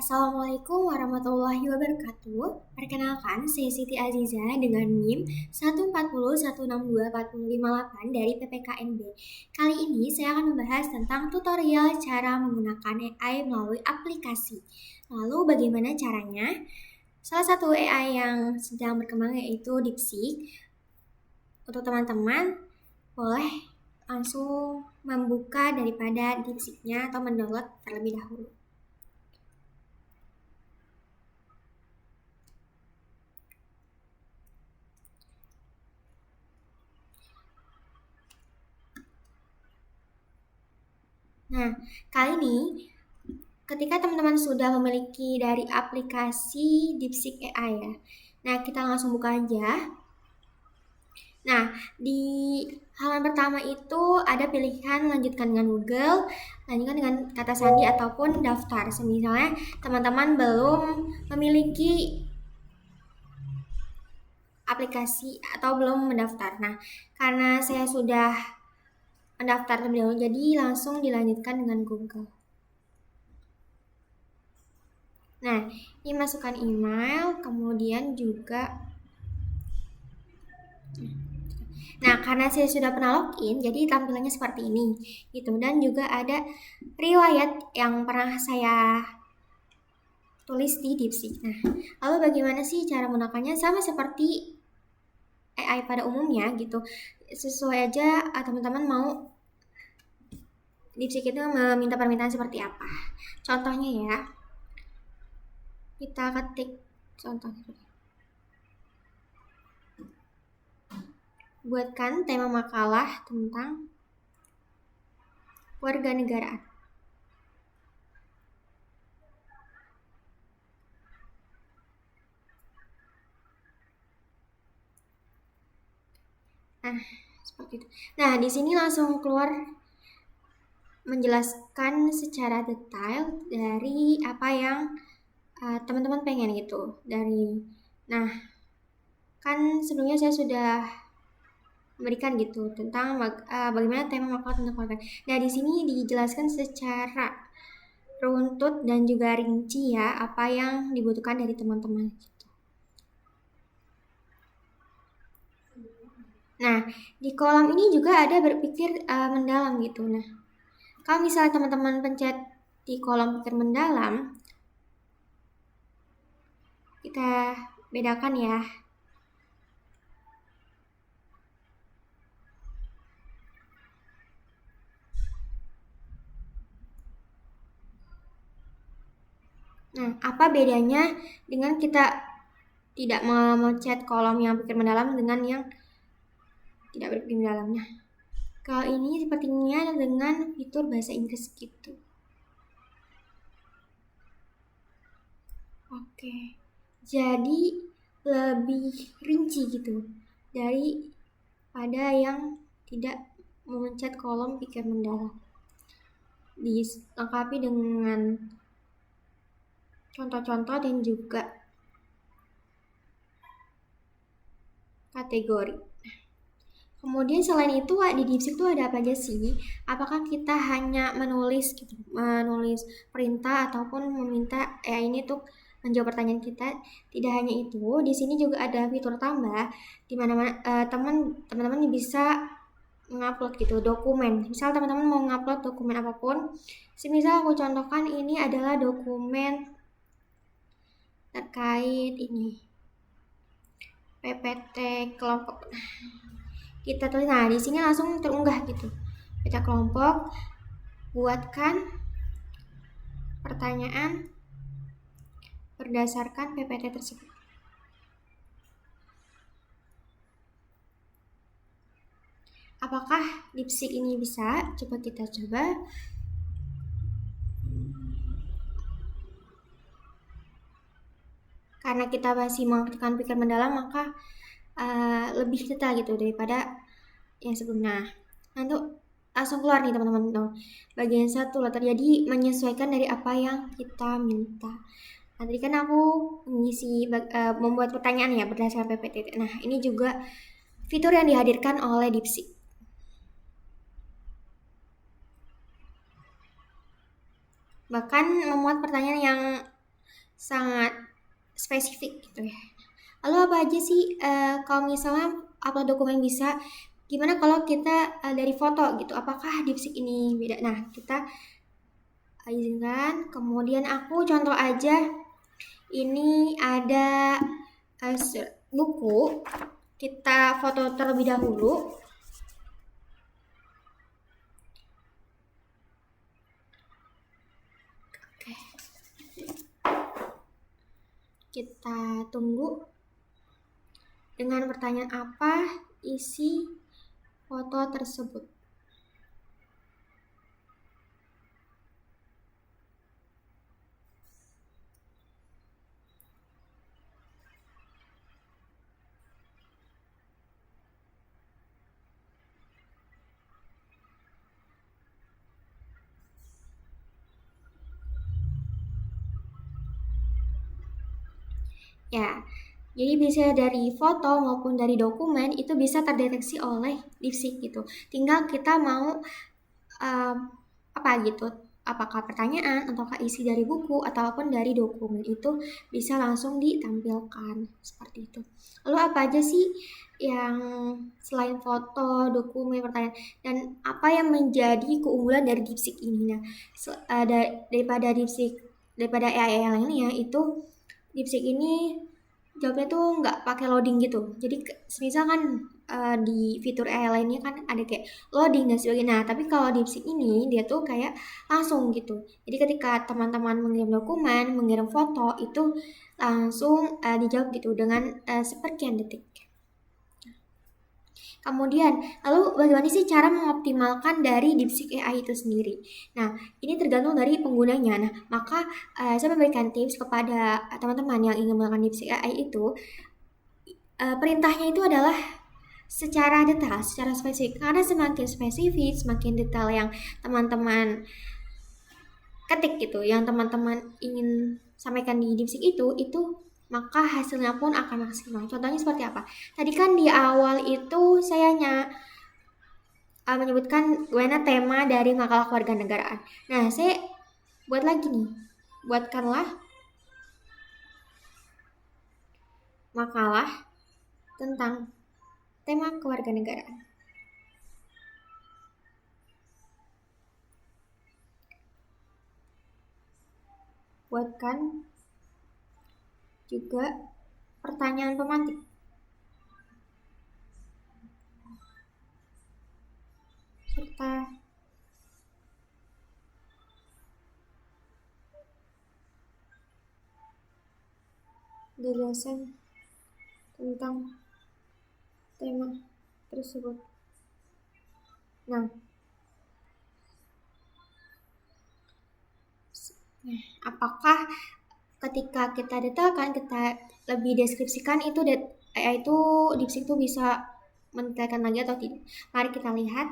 Assalamualaikum warahmatullahi wabarakatuh. Perkenalkan, saya Siti Aziza dengan NIM 140162458 dari PPKNB. Kali ini saya akan membahas tentang tutorial cara menggunakan AI melalui aplikasi. Lalu bagaimana caranya? Salah satu AI yang sedang berkembang yaitu DeepSeek. Untuk teman-teman, boleh langsung membuka daripada DeepSeek-nya atau mendownload terlebih dahulu. Nah, kali ini ketika teman-teman sudah memiliki dari aplikasi DeepSeek AI ya. Nah, kita langsung buka aja. Nah, di halaman pertama itu ada pilihan lanjutkan dengan Google, lanjutkan dengan kata sandi ataupun daftar. Misalnya teman-teman belum memiliki aplikasi atau belum mendaftar. Nah, karena saya sudah mendaftar terlebih dahulu, jadi langsung dilanjutkan dengan Google. Nah, ini masukkan email, kemudian juga karena saya sudah pernah login, jadi tampilannya seperti ini, gitu. Dan juga ada riwayat yang pernah saya tulis di DeepSeek. Nah, lalu bagaimana sih cara menggunakannya? Sama seperti AI pada umumnya, gitu. Sesuai aja teman-teman mau DeepSeek itu meminta permintaan seperti apa. Contohnya ya, kita ketik contohnya. Buatkan tema makalah tentang warganegaraan. Nah, seperti itu. Nah, di sini langsung keluar menjelaskan secara detail dari apa yang teman-teman pengen gitu. Nah, kan sebelumnya saya sudah memberikan gitu tentang bagaimana tema makalah tentang keluarga. Nah, di sini dijelaskan secara runtut dan juga rinci ya apa yang dibutuhkan dari teman-teman. Nah, di kolom ini juga ada berpikir mendalam gitu. Nah, kalau misalnya teman-teman pencet di kolom pikir mendalam, kita bedakan ya. Nah, apa bedanya dengan kita tidak mencet kolom yang pikir mendalam dengan yang tidak berpikir mendalamnya? Kalau ini sepertinya dengan fitur bahasa Inggris gitu. Oke, jadi lebih rinci gitu daripada yang tidak memencet kolom pikir mendalam. Dilengkapi dengan contoh-contoh dan juga kategori. Kemudian selain itu di DeepSeek itu ada apa aja sih? Apakah kita hanya menulis perintah ataupun meminta ini tuh menjawab pertanyaan kita? Tidak hanya itu, di sini juga ada fitur tambah di mana teman-teman bisa mengupload gitu dokumen. Misal teman-teman mau ngupload dokumen apapun, semisal aku contohkan ini adalah dokumen terkait ini PPT kelompok. Kita tulis, nah di sini langsung terunggah gitu. Kita kelompok, buatkan pertanyaan berdasarkan PPT tersebut. Apakah DeepSeek ini bisa? Coba kita coba. Karena kita masih mengaktifkan pikir mendalam, maka lebih detail gitu daripada yang sebelumnya. Nah, untuk langsung keluar nih teman-teman. Nah, bagian satu lah terjadi menyesuaikan dari apa yang kita minta. Nah, tadi kan aku mengisi membuat pertanyaan ya berdasarkan PPT. Nah, ini juga fitur yang dihadirkan oleh DeepSeek. Bahkan memuat pertanyaan yang sangat spesifik gitu ya. Lalu apa aja sih kalau misalnya upload dokumen bisa, gimana kalau kita dari foto gitu? Apakah DeepSeek ini beda? Nah, kita izinkan. Kemudian aku contoh aja. Ini ada buku. Kita foto terlebih dahulu. Oke. Kita tunggu. Dengan pertanyaan apa isi foto tersebut? Ya, jadi bisa dari foto maupun dari dokumen itu bisa terdeteksi oleh DeepSeek gitu. Tinggal kita mau um, apa gitu, apakah pertanyaan ataukah isi dari buku ataupun dari dokumen itu bisa langsung ditampilkan seperti itu. Lalu apa aja sih yang selain foto, dokumen, pertanyaan, dan apa yang menjadi keunggulan dari DeepSeek ini? Nah, daripada AI yang lainnya itu DeepSeek ini jawabnya tuh nggak pakai loading gitu. Jadi semisal kan di fitur AI lainnya kan ada kayak loading dan sebagainya. Nah, tapi kalau DeepSeek ini dia tuh kayak langsung gitu. Jadi ketika teman-teman mengirim dokumen, mengirim foto itu langsung dijawab gitu dengan sepersekian detik. Kemudian, lalu bagaimana sih cara mengoptimalkan dari DeepSeek AI itu sendiri? Nah, ini tergantung dari penggunanya. Nah, maka saya memberikan tips kepada teman-teman yang ingin menggunakan DeepSeek AI itu. Perintahnya itu adalah secara detail, secara spesifik. Karena semakin spesifik, semakin detail yang teman-teman ketik gitu, yang teman-teman ingin sampaikan di DeepSeek itu maka hasilnya pun akan maksimal. Contohnya seperti apa? Tadi kan di awal itu saya menyebutkan bagaimana tema dari makalah kewarganegaraan. Nah, saya buat lagi nih. Buatkanlah makalah tentang tema kewarganegaraan. Buatkan juga pertanyaan pemantik. Serta gagasan tentang tema tersebut. Nah, apakah ketika kita detailkan, kita lebih deskripsikan itu itu DeepSeek itu bisa mendetailkan lagi atau tidak? Mari kita lihat.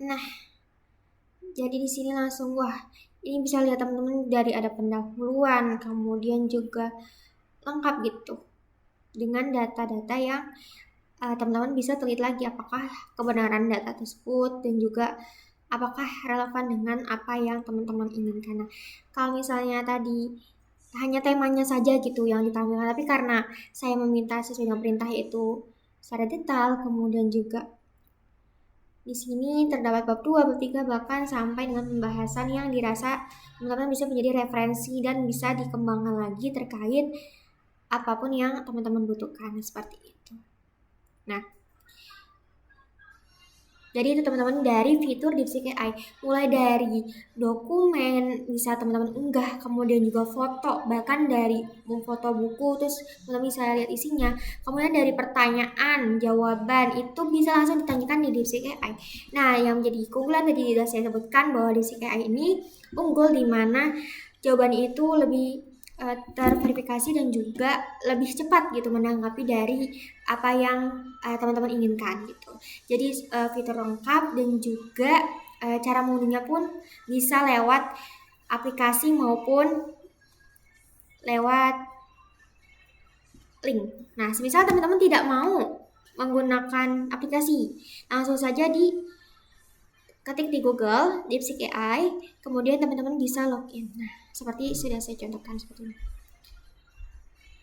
Nah, jadi di sini langsung wah, ini bisa lihat teman-teman dari ada pendahuluan, kemudian juga lengkap gitu dengan data-data yang teman-teman bisa teliti lagi apakah kebenaran data tersebut dan juga apakah relevan dengan apa yang teman-teman inginkan. Nah, kalau misalnya tadi hanya temanya saja gitu yang ditampilkan, tapi karena saya meminta sesuai dengan perintah itu secara detail, kemudian juga di sini terdapat bab 2, bab 3, bahkan sampai dengan pembahasan yang dirasa teman-teman bisa menjadi referensi dan bisa dikembangkan lagi terkait apapun yang teman-teman butuhkan seperti itu. Nah, jadi itu teman-teman dari fitur DeepSeek AI, mulai dari dokumen bisa teman-teman unggah, kemudian juga foto, bahkan dari memfoto buku terus teman-teman bisa lihat isinya, kemudian dari pertanyaan, jawaban itu bisa langsung ditanyakan di DeepSeek AI. Nah, yang menjadi keunggulan tadi sudah saya sebutkan bahwa DeepSeek AI ini unggul di mana jawaban itu lebih terverifikasi dan juga lebih cepat gitu menanggapi dari apa yang teman-teman inginkan gitu. Jadi fitur lengkap dan juga cara mengunduhnya pun bisa lewat aplikasi maupun lewat link. Nah, semisal teman-teman tidak mau menggunakan aplikasi, langsung saja di ketik di Google DeepSeek AI, kemudian teman-teman bisa login. Nah, seperti sudah saya contohkan seperti ini.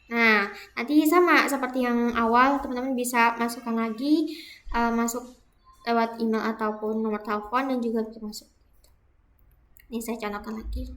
Nah, nanti sama seperti yang awal, teman-teman bisa masukkan lagi, masuk lewat email ataupun nomor telepon dan juga bisa masuk. Ini saya contohkan lagi.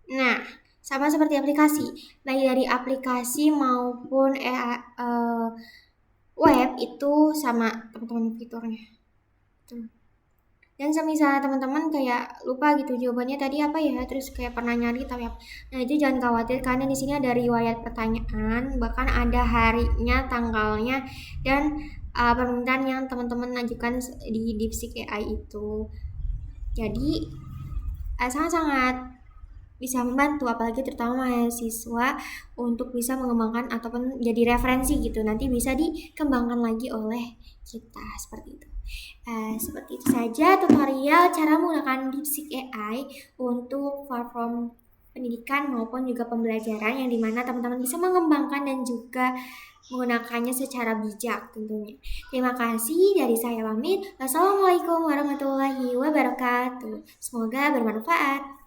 Nah, sama seperti aplikasi, baik dari aplikasi maupun web itu sama teman-teman fiturnya. Dan misalnya teman-teman kayak lupa gitu jawabannya tadi apa ya, terus kayak pernah nyari tapi apa. Nah, itu jangan khawatir karena di sini ada riwayat pertanyaan, bahkan ada harinya, tanggalnya, dan permintaan yang teman-teman ajukan di DeepSeek AI itu. Jadi sangat-sangat bisa membantu, apalagi terutama mahasiswa untuk bisa mengembangkan ataupun jadi referensi gitu, nanti bisa dikembangkan lagi oleh kita seperti itu. Seperti itu saja tutorial cara menggunakan DeepSeek AI untuk platform pendidikan maupun juga pembelajaran, yang dimana teman-teman bisa mengembangkan dan juga menggunakannya secara bijak tentunya. Terima kasih, dari saya pamit. Wassalamualaikum warahmatullahi wabarakatuh. Semoga bermanfaat.